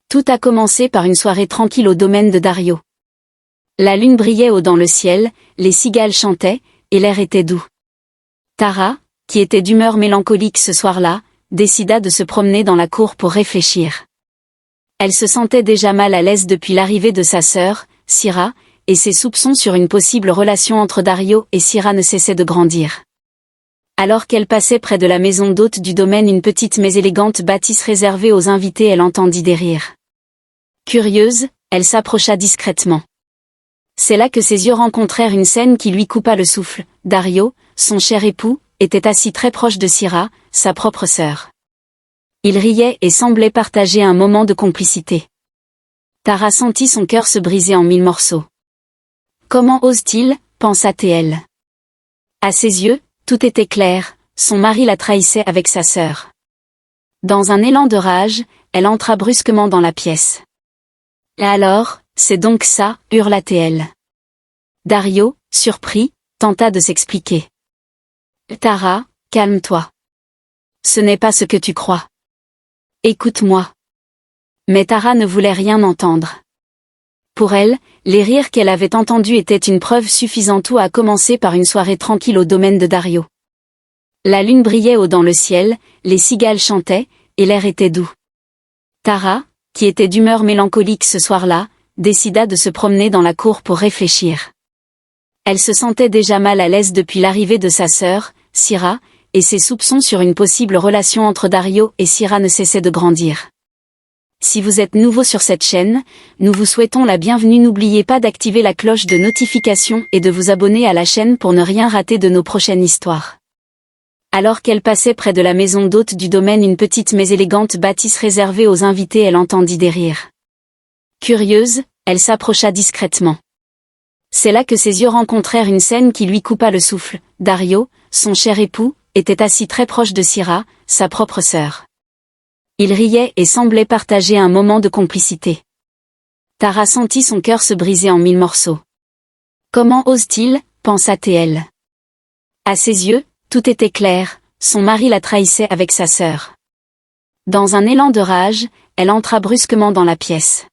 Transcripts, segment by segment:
Tout a commencé par une soirée tranquille au domaine de Dario. La lune brillait haut dans le ciel, les cigales chantaient, et l'air était doux. Tara, qui était d'humeur mélancolique ce soir-là, décida de se promener dans la cour pour réfléchir. Elle se sentait déjà mal à l'aise depuis l'arrivée de sa sœur, Syrah, et ses soupçons sur une possible relation entre Dario et Syrah ne cessaient de grandir. Alors qu'elle passait près de la maison d'hôte du domaine, une petite mais élégante bâtisse réservée aux invités, elle entendit des rires. Curieuse, elle s'approcha discrètement. C'est là que ses yeux rencontrèrent une scène qui lui coupa le souffle. Dario, son cher époux, était assis très proche de Syrah, sa propre sœur. Il riait et semblait partager un moment de complicité. Tara sentit son cœur se briser en 1000 morceaux. Comment ose-t-il, pensa-t-elle. À ses yeux, tout était clair, son mari la trahissait avec sa sœur. Dans un élan de rage, elle entra brusquement dans la pièce. Et alors, c'est donc ça, hurla-t-elle. Dario, surpris, tenta de s'expliquer. Tara, calme-toi. Ce n'est pas ce que tu crois. Écoute-moi. Mais Tara ne voulait rien entendre. Pour elle, les rires qu'elle avait entendus étaient une preuve suffisante. Tout a commencé par une soirée tranquille au domaine de Dario. La lune brillait haut dans le ciel, les cigales chantaient, et l'air était doux. Tara, qui était d'humeur mélancolique ce soir-là, décida de se promener dans la cour pour réfléchir. Elle se sentait déjà mal à l'aise depuis l'arrivée de sa sœur, Syrah, et ses soupçons sur une possible relation entre Dario et Syrah ne cessaient de grandir. Si vous êtes nouveau sur cette chaîne, nous vous souhaitons la bienvenue. N'oubliez pas d'activer la cloche de notification et de vous abonner à la chaîne pour ne rien rater de nos prochaines histoires. Alors qu'elle passait près de la maison d'hôte du domaine, une petite mais élégante bâtisse réservée aux invités, elle entendit des rires. Curieuse, elle s'approcha discrètement. C'est là que ses yeux rencontrèrent une scène qui lui coupa le souffle. Dario, son cher époux, était assis très proche de Syrah, sa propre sœur. Il riait et semblait partager un moment de complicité. Tara sentit son cœur se briser en 1000 morceaux. Comment ose-t-il, pensa-t-elle. À ses yeux, tout était clair, son mari la trahissait avec sa sœur. Dans un élan de rage, elle entra brusquement dans la pièce.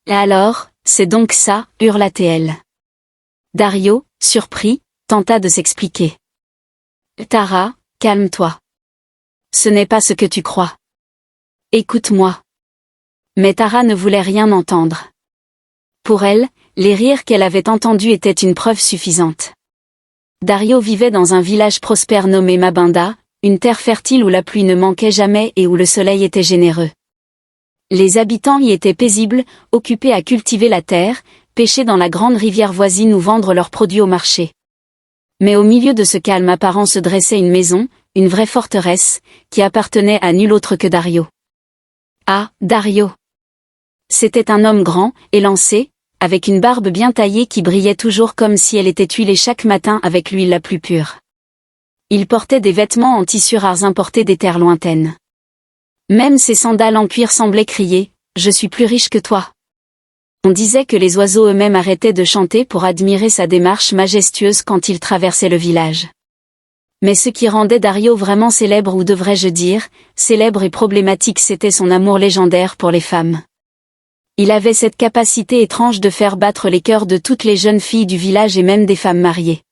Et alors, c'est donc ça, hurla-t-elle. Dario, surpris, tenta de s'expliquer. Tara, calme-toi. Ce n'est pas ce que tu crois. Écoute-moi. Mais Tara ne voulait rien entendre. Pour elle, les rires qu'elle avait entendus étaient une preuve suffisante. Dario vivait dans un village prospère nommé Mabinda, une terre fertile où la pluie ne manquait jamais et où le soleil était généreux. Les habitants y étaient paisibles, occupés à cultiver la terre, pêcher dans la grande rivière voisine ou vendre leurs produits au marché. Mais au milieu de ce calme apparent se dressait une maison, une vraie forteresse, qui appartenait à nul autre que Dario. Ah, Dario! C'était un homme grand, élancé, avec une barbe bien taillée qui brillait toujours comme si elle était huilée chaque matin avec l'huile la plus pure. Il portait des vêtements en tissus rares importés des terres lointaines. Même ses sandales en cuir semblaient crier « Je suis plus riche que toi ». On disait que les oiseaux eux-mêmes arrêtaient de chanter pour admirer sa démarche majestueuse quand il traversait le village. Mais ce qui rendait Dario vraiment célèbre, ou devrais-je dire, célèbre et problématique, c'était son amour légendaire pour les femmes. Il avait cette capacité étrange de faire battre les cœurs de toutes les jeunes filles du village et même des femmes mariées.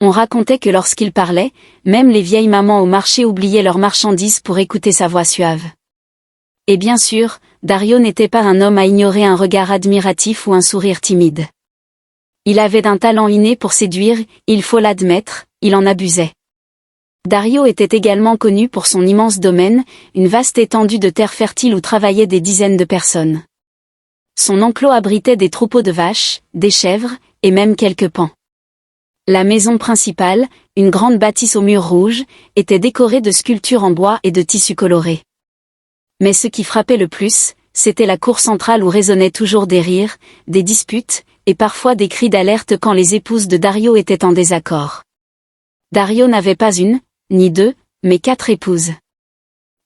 On racontait que lorsqu'il parlait, même les vieilles mamans au marché oubliaient leurs marchandises pour écouter sa voix suave. Et bien sûr, Dario n'était pas un homme à ignorer un regard admiratif ou un sourire timide. Il avait un talent inné pour séduire, il faut l'admettre, il en abusait. Dario était également connu pour son immense domaine, une vaste étendue de terre fertile où travaillaient des dizaines de personnes. Son enclos abritait des troupeaux de vaches, des chèvres, et même quelques paons. La maison principale, une grande bâtisse aux murs rouges, était décorée de sculptures en bois et de tissus colorés. Mais ce qui frappait le plus, c'était la cour centrale où résonnaient toujours des rires, des disputes, et parfois des cris d'alerte quand les épouses de Dario étaient en désaccord. Dario n'avait pas une, ni deux, mais 4 épouses.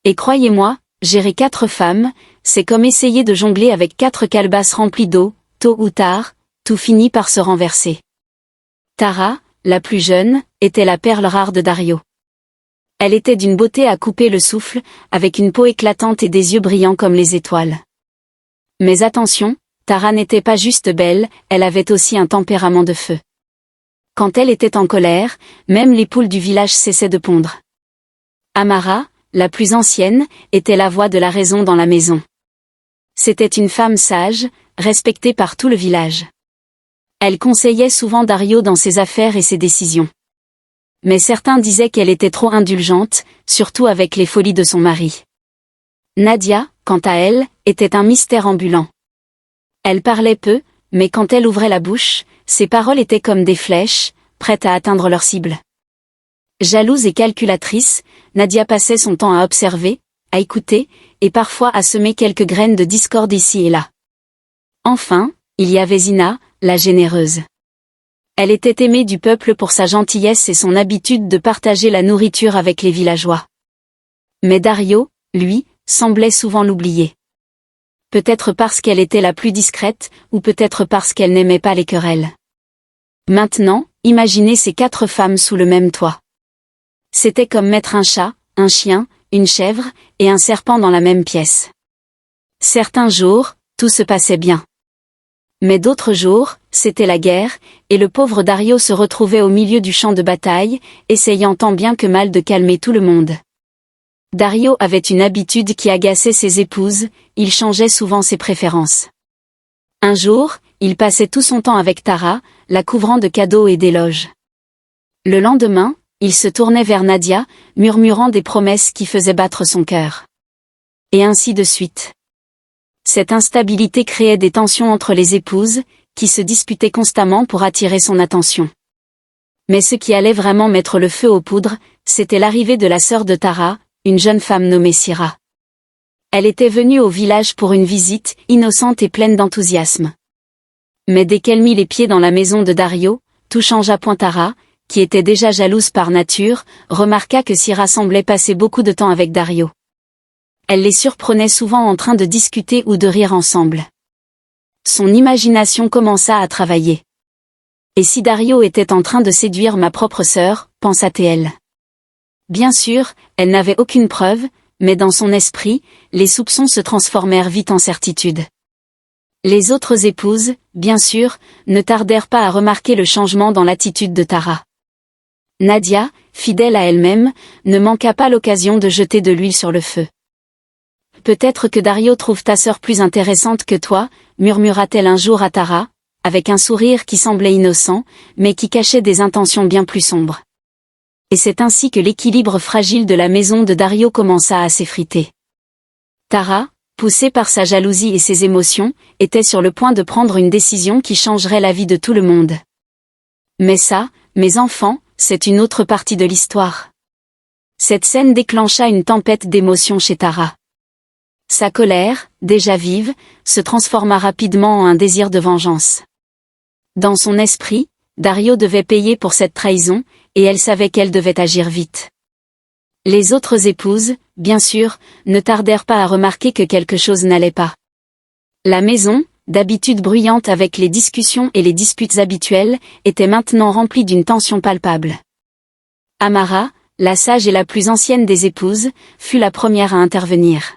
Et croyez-moi, gérer 4 femmes, c'est comme essayer de jongler avec 4 calebasses remplies d'eau, tôt ou tard, tout finit par se renverser. Tara, la plus jeune, était la perle rare de Dario. Elle était d'une beauté à couper le souffle, avec une peau éclatante et des yeux brillants comme les étoiles. Mais attention, Tara n'était pas juste belle, elle avait aussi un tempérament de feu. Quand elle était en colère, même les poules du village cessaient de pondre. Amara, la plus ancienne, était la voix de la raison dans la maison. C'était une femme sage, respectée par tout le village. Elle conseillait souvent Dario dans ses affaires et ses décisions. Mais certains disaient qu'elle était trop indulgente, surtout avec les folies de son mari. Nadia, quant à elle, était un mystère ambulant. Elle parlait peu, mais quand elle ouvrait la bouche, ses paroles étaient comme des flèches, prêtes à atteindre leur cible. Jalouse et calculatrice, Nadia passait son temps à observer, à écouter, et parfois à semer quelques graines de discorde ici et là. Enfin, il y avait Zina, la généreuse. Elle était aimée du peuple pour sa gentillesse et son habitude de partager la nourriture avec les villageois. Mais Dario, lui, semblait souvent l'oublier. Peut-être parce qu'elle était la plus discrète, ou peut-être parce qu'elle n'aimait pas les querelles. Maintenant, imaginez ces 4 femmes sous le même toit. C'était comme mettre un chat, un chien, une chèvre, et un serpent dans la même pièce. Certains jours, tout se passait bien. Mais d'autres jours, c'était la guerre, et le pauvre Dario se retrouvait au milieu du champ de bataille, essayant tant bien que mal de calmer tout le monde. Dario avait une habitude qui agaçait ses épouses, il changeait souvent ses préférences. Un jour, il passait tout son temps avec Tara, la couvrant de cadeaux et d'éloges. Le lendemain, il se tournait vers Nadia, murmurant des promesses qui faisaient battre son cœur. Et ainsi de suite. Cette instabilité créait des tensions entre les épouses, qui se disputaient constamment pour attirer son attention. Mais ce qui allait vraiment mettre le feu aux poudres, c'était l'arrivée de la sœur de Tara, une jeune femme nommée Sira. Elle était venue au village pour une visite, innocente et pleine d'enthousiasme. Mais dès qu'elle mit les pieds dans la maison de Dario, tout changea. Tara, qui était déjà jalouse par nature, remarqua que Sira semblait passer beaucoup de temps avec Dario. Elle les surprenait souvent en train de discuter ou de rire ensemble. Son imagination commença à travailler. Et si Dario était en train de séduire ma propre sœur, pensa-t-elle. Bien sûr, elle n'avait aucune preuve, mais dans son esprit, les soupçons se transformèrent vite en certitude. Les autres épouses, bien sûr, ne tardèrent pas à remarquer le changement dans l'attitude de Tara. Nadia, fidèle à elle-même, ne manqua pas l'occasion de jeter de l'huile sur le feu. « Peut-être que Dario trouve ta sœur plus intéressante que toi », murmura-t-elle un jour à Tara, avec un sourire qui semblait innocent, mais qui cachait des intentions bien plus sombres. Et c'est ainsi que l'équilibre fragile de la maison de Dario commença à s'effriter. Tara, poussée par sa jalousie et ses émotions, était sur le point de prendre une décision qui changerait la vie de tout le monde. Mais ça, mes enfants, c'est une autre partie de l'histoire. Cette scène déclencha une tempête d'émotions chez Tara. Sa colère, déjà vive, se transforma rapidement en un désir de vengeance. Dans son esprit, Dario devait payer pour cette trahison, et elle savait qu'elle devait agir vite. Les autres épouses, bien sûr, ne tardèrent pas à remarquer que quelque chose n'allait pas. La maison, d'habitude bruyante avec les discussions et les disputes habituelles, était maintenant remplie d'une tension palpable. Amara, la sage et la plus ancienne des épouses, fut la première à intervenir.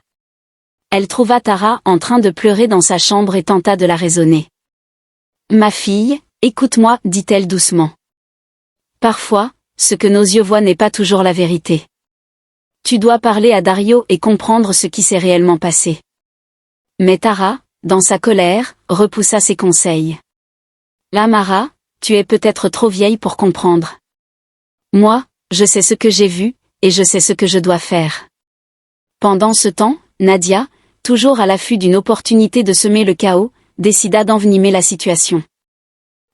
Elle trouva Tara en train de pleurer dans sa chambre et tenta de la raisonner. « Ma fille, écoute-moi, dit-elle doucement. Parfois, ce que nos yeux voient n'est pas toujours la vérité. Tu dois parler à Dario et comprendre ce qui s'est réellement passé. » Mais Tara, dans sa colère, repoussa ses conseils. « Amara, tu es peut-être trop vieille pour comprendre. Moi, je sais ce que j'ai vu, et je sais ce que je dois faire. » Pendant ce temps, Nadia, toujours à l'affût d'une opportunité de semer le chaos, décida d'envenimer la situation.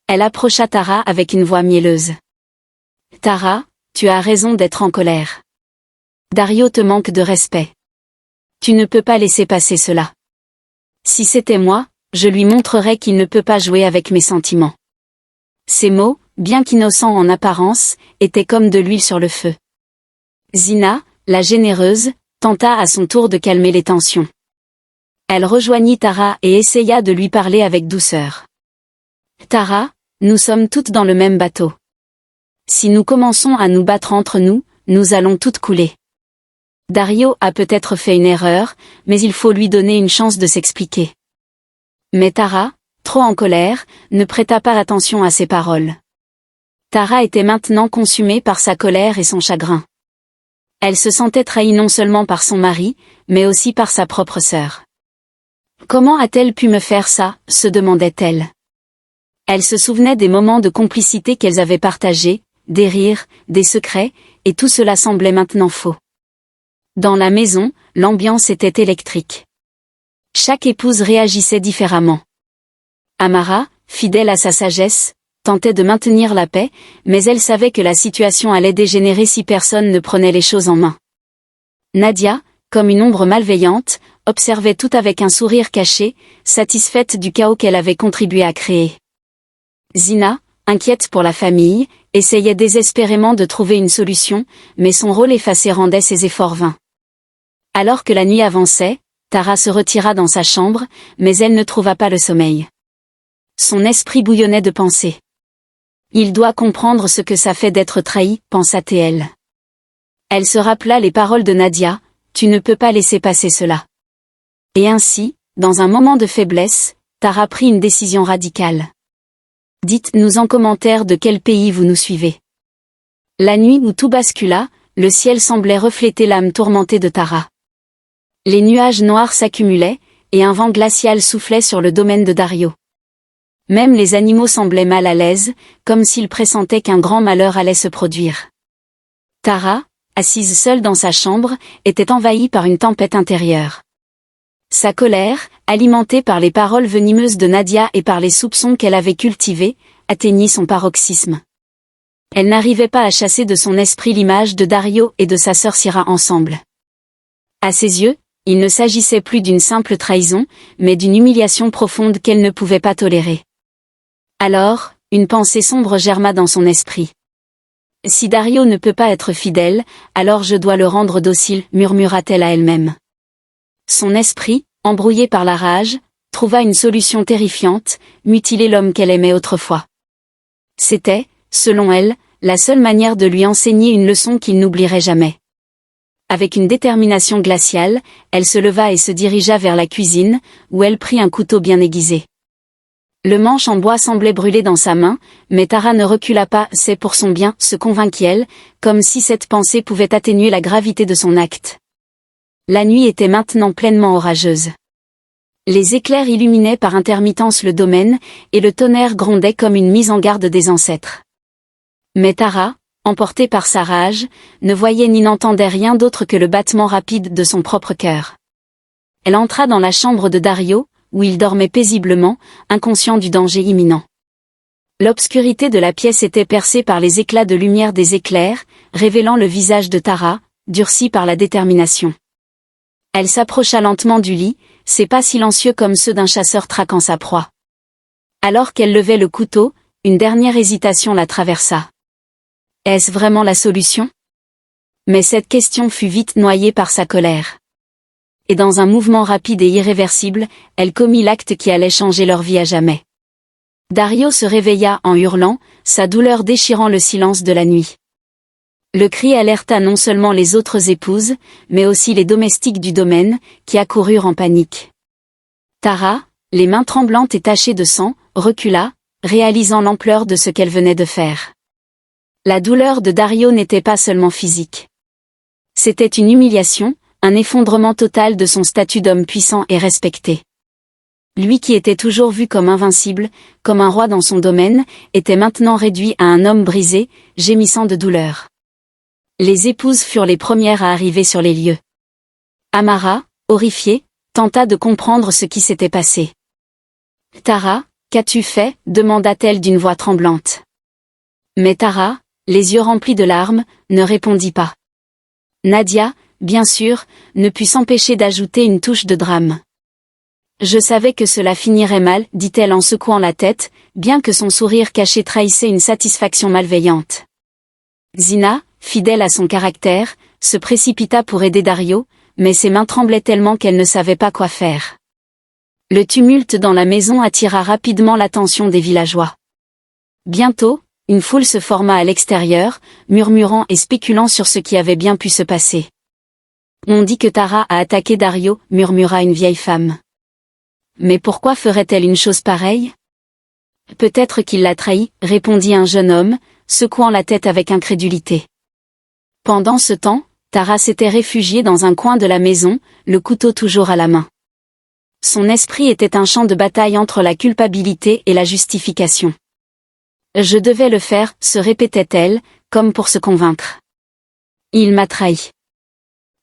Elle approcha Tara avec une voix mielleuse. « Tara, tu as raison d'être en colère. Dario te manque de respect. Tu ne peux pas laisser passer cela. Si c'était moi, je lui montrerais qu'il ne peut pas jouer avec mes sentiments. » Ces mots, bien qu'innocents en apparence, étaient comme de l'huile sur le feu. Zina, la généreuse, tenta à son tour de calmer les tensions. Elle rejoignit Tara et essaya de lui parler avec douceur. « Tara, nous sommes toutes dans le même bateau. Si nous commençons à nous battre entre nous, nous allons toutes couler. Dario a peut-être fait une erreur, mais il faut lui donner une chance de s'expliquer. Mais Tara, trop en colère, ne prêta pas attention à ses paroles. Tara était maintenant consumée par sa colère et son chagrin. Elle se sentait trahie non seulement par son mari, mais aussi par sa propre sœur. Comment a-t-elle pu me faire ça, se demandait-elle. Elle se souvenait des moments de complicité qu'elles avaient partagés, des rires, des secrets, et tout cela semblait maintenant faux. Dans la maison, l'ambiance était électrique. Chaque épouse réagissait différemment. Amara, fidèle à sa sagesse, tentait de maintenir la paix, mais elle savait que la situation allait dégénérer si personne ne prenait les choses en main. Nadia, comme une ombre malveillante, observait tout avec un sourire caché, satisfaite du chaos qu'elle avait contribué à créer. Zina, inquiète pour la famille, essayait désespérément de trouver une solution, mais son rôle effacé rendait ses efforts vains. Alors que la nuit avançait, Tara se retira dans sa chambre, mais elle ne trouva pas le sommeil. Son esprit bouillonnait de pensées. Il doit comprendre ce que ça fait d'être trahi, pensa-t-elle. Elle se rappela les paroles de Nadia, tu ne peux pas laisser passer cela. Et ainsi, dans un moment de faiblesse, Tara prit une décision radicale. Dites-nous en commentaire de quel pays vous nous suivez. La nuit où tout bascula, le ciel semblait refléter l'âme tourmentée de Tara. Les nuages noirs s'accumulaient, et un vent glacial soufflait sur le domaine de Dario. Même les animaux semblaient mal à l'aise, comme s'ils pressentaient qu'un grand malheur allait se produire. Tara, assise seule dans sa chambre, était envahie par une tempête intérieure. Sa colère, alimentée par les paroles venimeuses de Nadia et par les soupçons qu'elle avait cultivés, atteignit son paroxysme. Elle n'arrivait pas à chasser de son esprit l'image de Dario et de sa sœur Syrah ensemble. À ses yeux, il ne s'agissait plus d'une simple trahison, mais d'une humiliation profonde qu'elle ne pouvait pas tolérer. Alors, une pensée sombre germa dans son esprit. Si Dario ne peut pas être fidèle, alors je dois le rendre docile, murmura-t-elle à elle-même. Son esprit, embrouillé par la rage, trouva une solution terrifiante, mutiler l'homme qu'elle aimait autrefois. C'était, selon elle, la seule manière de lui enseigner une leçon qu'il n'oublierait jamais. Avec une détermination glaciale, elle se leva et se dirigea vers la cuisine, où elle prit un couteau bien aiguisé. Le manche en bois semblait brûler dans sa main, mais Tara ne recula pas, c'est pour son bien, se convainquit-elle, comme si cette pensée pouvait atténuer la gravité de son acte. La nuit était maintenant pleinement orageuse. Les éclairs illuminaient par intermittence le domaine, et le tonnerre grondait comme une mise en garde des ancêtres. Mais Tara, emportée par sa rage, ne voyait ni n'entendait rien d'autre que le battement rapide de son propre cœur. Elle entra dans la chambre de Dario, où il dormait paisiblement, inconscient du danger imminent. L'obscurité de la pièce était percée par les éclats de lumière des éclairs, révélant le visage de Tara, durci par la détermination. Elle s'approcha lentement du lit, ses pas silencieux comme ceux d'un chasseur traquant sa proie. Alors qu'elle levait le couteau, une dernière hésitation la traversa. Est-ce vraiment la solution? Mais cette question fut vite noyée par sa colère. Et dans un mouvement rapide et irréversible, elle commit l'acte qui allait changer leur vie à jamais. Dario se réveilla en hurlant, sa douleur déchirant le silence de la nuit. Le cri alerta non seulement les autres épouses, mais aussi les domestiques du domaine, qui accoururent en panique. Tara, les mains tremblantes et tachées de sang, recula, réalisant l'ampleur de ce qu'elle venait de faire. La douleur de Dario n'était pas seulement physique. C'était une humiliation, un effondrement total de son statut d'homme puissant et respecté. Lui qui était toujours vu comme invincible, comme un roi dans son domaine, était maintenant réduit à un homme brisé, gémissant de douleur. Les épouses furent les premières à arriver sur les lieux. Amara, horrifiée, tenta de comprendre ce qui s'était passé. « Tara, qu'as-tu fait » demanda-t-elle d'une voix tremblante. Mais Tara, les yeux remplis de larmes, ne répondit pas. Nadia, bien sûr, ne put s'empêcher d'ajouter une touche de drame. « Je savais que cela finirait mal, dit-elle en secouant la tête, bien que son sourire caché trahissait une satisfaction malveillante. Zina, fidèle à son caractère, se précipita pour aider Dario, mais ses mains tremblaient tellement qu'elle ne savait pas quoi faire. Le tumulte dans la maison attira rapidement l'attention des villageois. Bientôt, une foule se forma à l'extérieur, murmurant et spéculant sur ce qui avait bien pu se passer. « On dit que Tara a attaqué Dario » murmura une vieille femme. Mais pourquoi ferait-elle une chose pareille? Peut-être qu'il l'a trahi, répondit un jeune homme, secouant la tête avec incrédulité. Pendant ce temps, Tara s'était réfugiée dans un coin de la maison, le couteau toujours à la main. Son esprit était un champ de bataille entre la culpabilité et la justification. Je devais le faire, se répétait-elle, comme pour se convaincre. Il m'a trahi.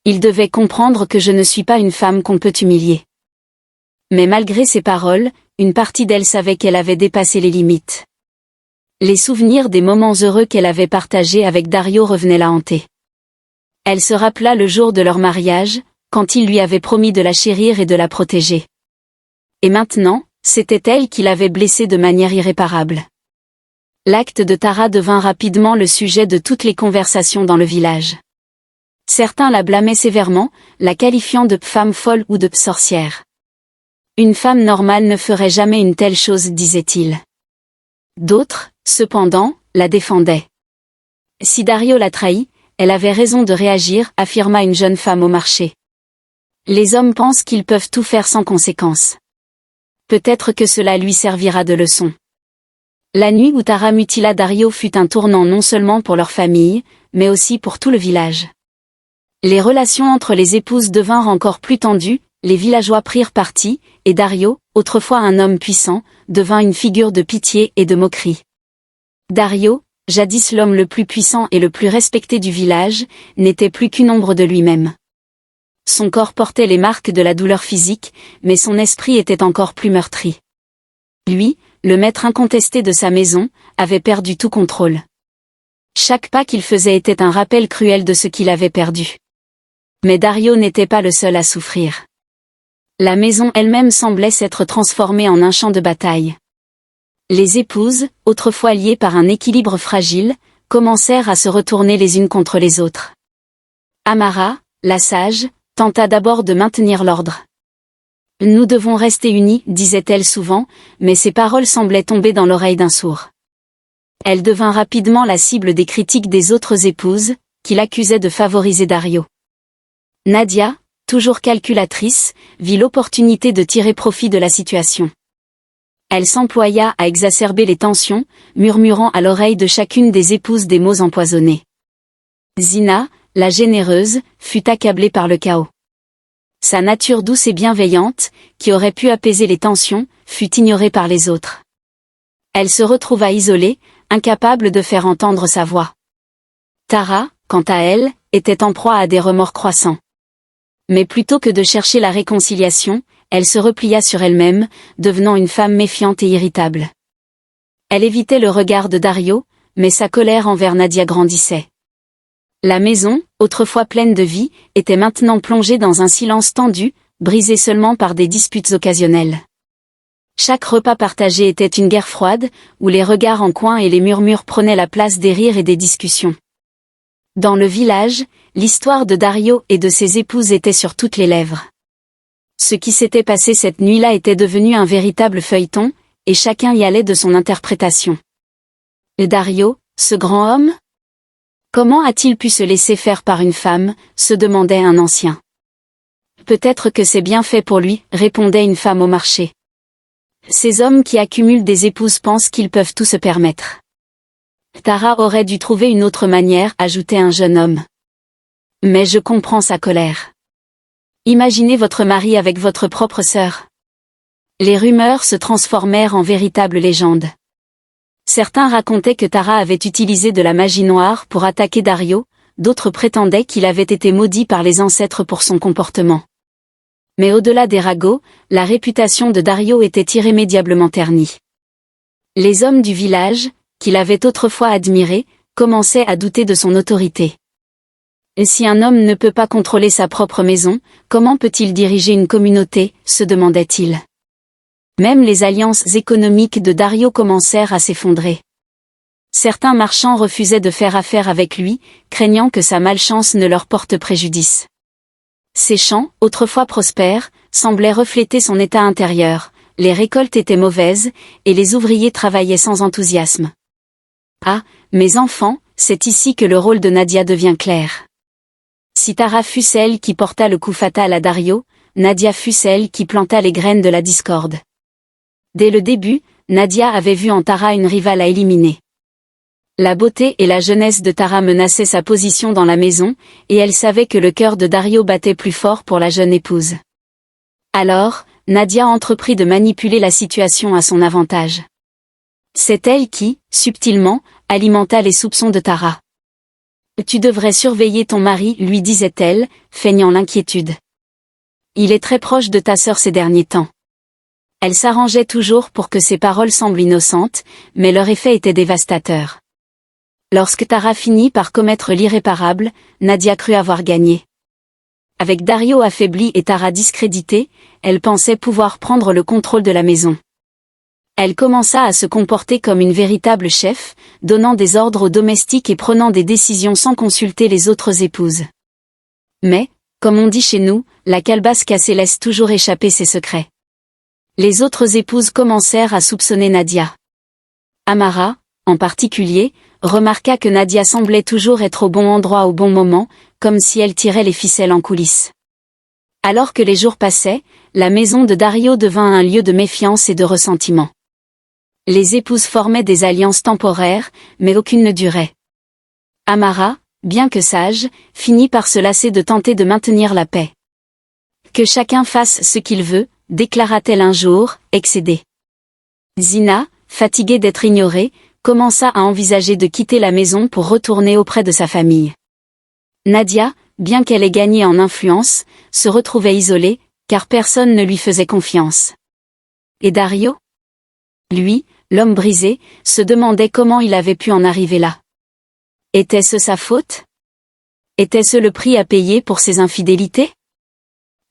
Il devait comprendre que je ne suis pas une femme qu'on peut humilier. Mais malgré ces paroles, une partie d'elle savait qu'elle avait dépassé les limites. Les souvenirs des moments heureux qu'elle avait partagés avec Dario revenaient la hanter. Elle se rappela le jour de leur mariage, quand il lui avait promis de la chérir et de la protéger. Et maintenant, c'était elle qui l'avait blessée de manière irréparable. L'acte de Tara devint rapidement le sujet de toutes les conversations dans le village. Certains la blâmaient sévèrement, la qualifiant de femme folle ou de sorcière. Une femme normale ne ferait jamais une telle chose, disait-il. D'autres, cependant, la défendaient. Si Dario l'a trahi, elle avait raison de réagir, affirma une jeune femme au marché. Les hommes pensent qu'ils peuvent tout faire sans conséquence. Peut-être que cela lui servira de leçon. La nuit où Tara mutila Dario fut un tournant non seulement pour leur famille, mais aussi pour tout le village. Les relations entre les épouses devinrent encore plus tendues, les villageois prirent parti, et Dario, autrefois un homme puissant, devint une figure de pitié et de moquerie. Dario, jadis l'homme le plus puissant et le plus respecté du village, n'était plus qu'une ombre de lui-même. Son corps portait les marques de la douleur physique, mais son esprit était encore plus meurtri. Lui, le maître incontesté de sa maison, avait perdu tout contrôle. Chaque pas qu'il faisait était un rappel cruel de ce qu'il avait perdu. Mais Dario n'était pas le seul à souffrir. La maison elle-même semblait s'être transformée en un champ de bataille. Les épouses, autrefois liées par un équilibre fragile, commencèrent à se retourner les unes contre les autres. Amara, la sage, tenta d'abord de maintenir l'ordre. Nous devons rester unis, disait-elle souvent, mais ces paroles semblaient tomber dans l'oreille d'un sourd. Elle devint rapidement la cible des critiques des autres épouses, qui l'accusaient de favoriser Dario. Nadia, toujours calculatrice, vit l'opportunité de tirer profit de la situation. Elle s'employa à exacerber les tensions, murmurant à l'oreille de chacune des épouses des mots empoisonnés. Zina, la généreuse, fut accablée par le chaos. Sa nature douce et bienveillante, qui aurait pu apaiser les tensions, fut ignorée par les autres. Elle se retrouva isolée, incapable de faire entendre sa voix. Tara, quant à elle, était en proie à des remords croissants. Mais plutôt que de chercher la réconciliation, elle se replia sur elle-même, devenant une femme méfiante et irritable. Elle évitait le regard de Dario, mais sa colère envers Nadia grandissait. La maison, autrefois pleine de vie, était maintenant plongée dans un silence tendu, brisé seulement par des disputes occasionnelles. Chaque repas partagé était une guerre froide, où les regards en coin et les murmures prenaient la place des rires et des discussions. Dans le village, l'histoire de Dario et de ses épouses était sur toutes les lèvres. Ce qui s'était passé cette nuit-là était devenu un véritable feuilleton, et chacun y allait de son interprétation. Et Dario, ce grand homme? Comment a-t-il pu se laisser faire par une femme, se demandait un ancien. Peut-être que c'est bien fait pour lui, répondait une femme au marché. Ces hommes qui accumulent des épouses pensent qu'ils peuvent tout se permettre. Tara aurait dû trouver une autre manière, ajoutait un jeune homme. Mais je comprends sa colère. Imaginez votre mari avec votre propre sœur. Les rumeurs se transformèrent en véritables légendes. Certains racontaient que Tara avait utilisé de la magie noire pour attaquer Dario, d'autres prétendaient qu'il avait été maudit par les ancêtres pour son comportement. Mais au-delà des ragots, la réputation de Dario était irrémédiablement ternie. Les hommes du village, qui l'avaient autrefois admiré, commençaient à douter de son autorité. Et si un homme ne peut pas contrôler sa propre maison, comment peut-il diriger une communauté, se demandait-il. Même les alliances économiques de Dario commencèrent à s'effondrer. Certains marchands refusaient de faire affaire avec lui, craignant que sa malchance ne leur porte préjudice. Ses champs, autrefois prospères, semblaient refléter son état intérieur, les récoltes étaient mauvaises, et les ouvriers travaillaient sans enthousiasme. Ah, mes enfants, c'est ici que le rôle de Nadia devient clair. Si Tara fut celle qui porta le coup fatal à Dario, Nadia fut celle qui planta les graines de la discorde. Dès le début, Nadia avait vu en Tara une rivale à éliminer. La beauté et la jeunesse de Tara menaçaient sa position dans la maison, et elle savait que le cœur de Dario battait plus fort pour la jeune épouse. Alors, Nadia entreprit de manipuler la situation à son avantage. C'est elle qui, subtilement, alimenta les soupçons de Tara. « Tu devrais surveiller ton mari », lui disait-elle, feignant l'inquiétude. « Il est très proche de ta sœur ces derniers temps. » Elle s'arrangeait toujours pour que ses paroles semblent innocentes, mais leur effet était dévastateur. Lorsque Tara finit par commettre l'irréparable, Nadia crut avoir gagné. Avec Dario affaibli et Tara discréditée, elle pensait pouvoir prendre le contrôle de la maison. Elle commença à se comporter comme une véritable chef, donnant des ordres aux domestiques et prenant des décisions sans consulter les autres épouses. Mais, comme on dit chez nous, la calebasse cassée laisse toujours échapper ses secrets. Les autres épouses commencèrent à soupçonner Nadia. Amara, en particulier, remarqua que Nadia semblait toujours être au bon endroit au bon moment, comme si elle tirait les ficelles en coulisses. Alors que les jours passaient, la maison de Dario devint un lieu de méfiance et de ressentiment. Les épouses formaient des alliances temporaires, mais aucune ne durait. Amara, bien que sage, finit par se lasser de tenter de maintenir la paix. « Que chacun fasse ce qu'il veut », déclara-t-elle un jour, excédée. Zina, fatiguée d'être ignorée, commença à envisager de quitter la maison pour retourner auprès de sa famille. Nadia, bien qu'elle ait gagné en influence, se retrouvait isolée, car personne ne lui faisait confiance. Et Dario ? Lui, l'homme brisé, se demandait comment il avait pu en arriver là. Était-ce sa faute ? Était-ce le prix à payer pour ses infidélités ?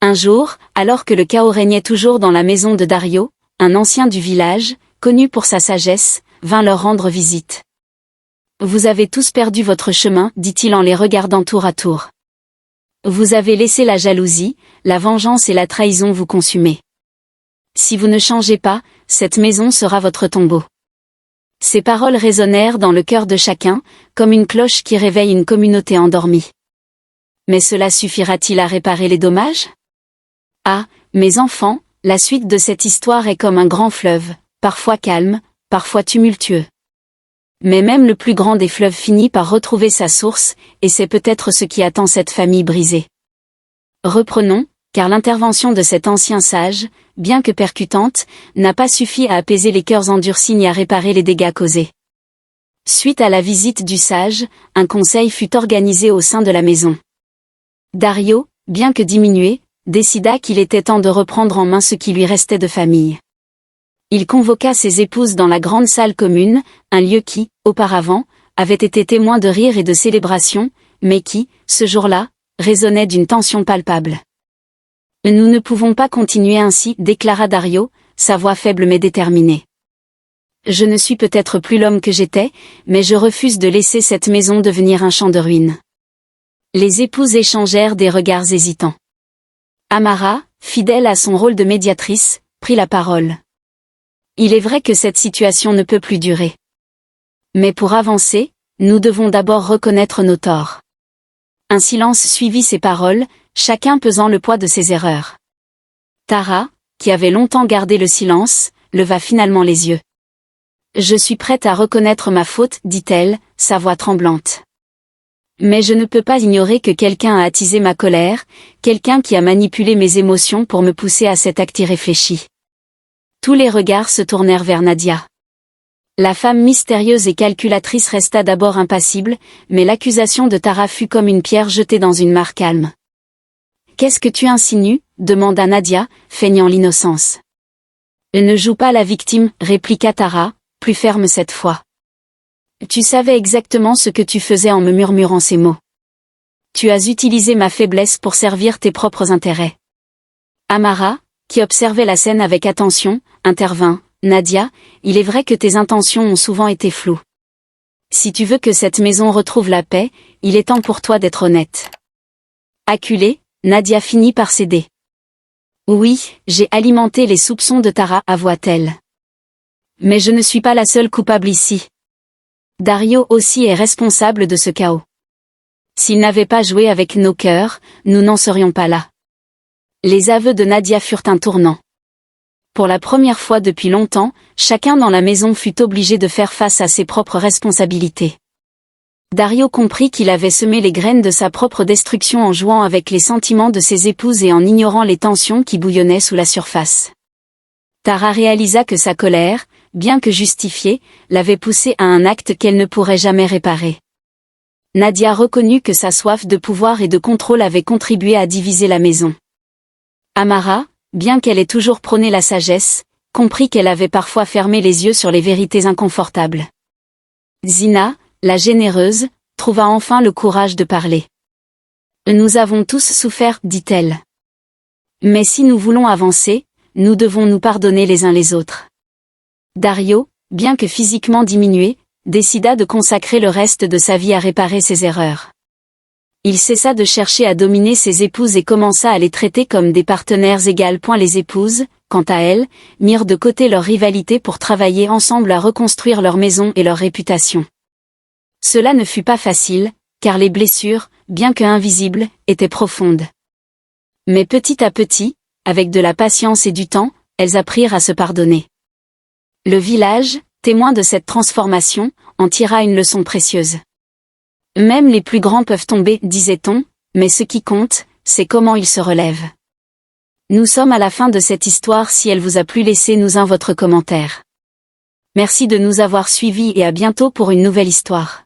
Un jour, alors que le chaos régnait toujours dans la maison de Dario, un ancien du village, connu pour sa sagesse, vint leur rendre visite. « Vous avez tous perdu votre chemin, dit-il en les regardant tour à tour. Vous avez laissé la jalousie, la vengeance et la trahison vous consumer. Si vous ne changez pas, cette maison sera votre tombeau. » Ces paroles résonnèrent dans le cœur de chacun, comme une cloche qui réveille une communauté endormie. Mais cela suffira-t-il à réparer les dommages ? Ah, mes enfants, la suite de cette histoire est comme un grand fleuve, parfois calme, parfois tumultueux. Mais même le plus grand des fleuves finit par retrouver sa source, et c'est peut-être ce qui attend cette famille brisée. Reprenons, car l'intervention de cet ancien sage, bien que percutante, n'a pas suffi à apaiser les cœurs endurcis ni à réparer les dégâts causés. Suite à la visite du sage, un conseil fut organisé au sein de la maison. Dario, bien que diminué, décida qu'il était temps de reprendre en main ce qui lui restait de famille. Il convoqua ses épouses dans la grande salle commune, un lieu qui, auparavant, avait été témoin de rires et de célébrations, mais qui, ce jour-là, résonnait d'une tension palpable. « Nous ne pouvons pas continuer ainsi, déclara Dario, sa voix faible mais déterminée. Je ne suis peut-être plus l'homme que j'étais, mais je refuse de laisser cette maison devenir un champ de ruines. » Les épouses échangèrent des regards hésitants. Amara, fidèle à son rôle de médiatrice, prit la parole. Il est vrai que cette situation ne peut plus durer. Mais pour avancer, nous devons d'abord reconnaître nos torts. Un silence suivit ces paroles, chacun pesant le poids de ses erreurs. Tara, qui avait longtemps gardé le silence, leva finalement les yeux. « Je suis prête à reconnaître ma faute, dit-elle, sa voix tremblante. Mais je ne peux pas ignorer que quelqu'un a attisé ma colère, quelqu'un qui a manipulé mes émotions pour me pousser à cet acte irréfléchi. » Tous les regards se tournèrent vers Nadia. La femme mystérieuse et calculatrice resta d'abord impassible, mais l'accusation de Tara fut comme une pierre jetée dans une mare calme. « Qu'est-ce que tu insinues » demanda Nadia, feignant l'innocence. « Ne joue pas la victime, répliqua Tara, plus ferme cette fois. Tu savais exactement ce que tu faisais en me murmurant ces mots. Tu as utilisé ma faiblesse pour servir tes propres intérêts. » Amara, qui observait la scène avec attention, intervint. « Nadia, il est vrai que tes intentions ont souvent été floues. Si tu veux que cette maison retrouve la paix, il est temps pour toi d'être honnête. » Acculée, Nadia finit par céder. « Oui, j'ai alimenté les soupçons de Tara, avoua-t-elle. Mais je ne suis pas la seule coupable ici. Dario aussi est responsable de ce chaos. S'il n'avait pas joué avec nos cœurs, nous n'en serions pas là. Les aveux de Nadia furent un tournant. Pour la première fois depuis longtemps, chacun dans la maison fut obligé de faire face à ses propres responsabilités. Dario comprit qu'il avait semé les graines de sa propre destruction en jouant avec les sentiments de ses épouses et en ignorant les tensions qui bouillonnaient sous la surface. Tara réalisa que sa colère, bien que justifiée, l'avait poussée à un acte qu'elle ne pourrait jamais réparer. Nadia reconnut que sa soif de pouvoir et de contrôle avait contribué à diviser la maison. Amara, bien qu'elle ait toujours prôné la sagesse, comprit qu'elle avait parfois fermé les yeux sur les vérités inconfortables. Zina, la généreuse, trouva enfin le courage de parler. « Nous avons tous souffert, dit-elle. Mais si nous voulons avancer, nous devons nous pardonner les uns les autres. » Dario, bien que physiquement diminué, décida de consacrer le reste de sa vie à réparer ses erreurs. Il cessa de chercher à dominer ses épouses et commença à les traiter comme des partenaires égaux. Les épouses, quant à elles, mirent de côté leur rivalité pour travailler ensemble à reconstruire leur maison et leur réputation. Cela ne fut pas facile, car les blessures, bien que invisibles, étaient profondes. Mais petit à petit, avec de la patience et du temps, elles apprirent à se pardonner. Le village, témoin de cette transformation, en tira une leçon précieuse. Même les plus grands peuvent tomber, disait-on, mais ce qui compte, c'est comment ils se relèvent. Nous sommes à la fin de cette histoire. Si elle vous a plu, laissez-nous votre commentaire. Merci de nous avoir suivis et à bientôt pour une nouvelle histoire.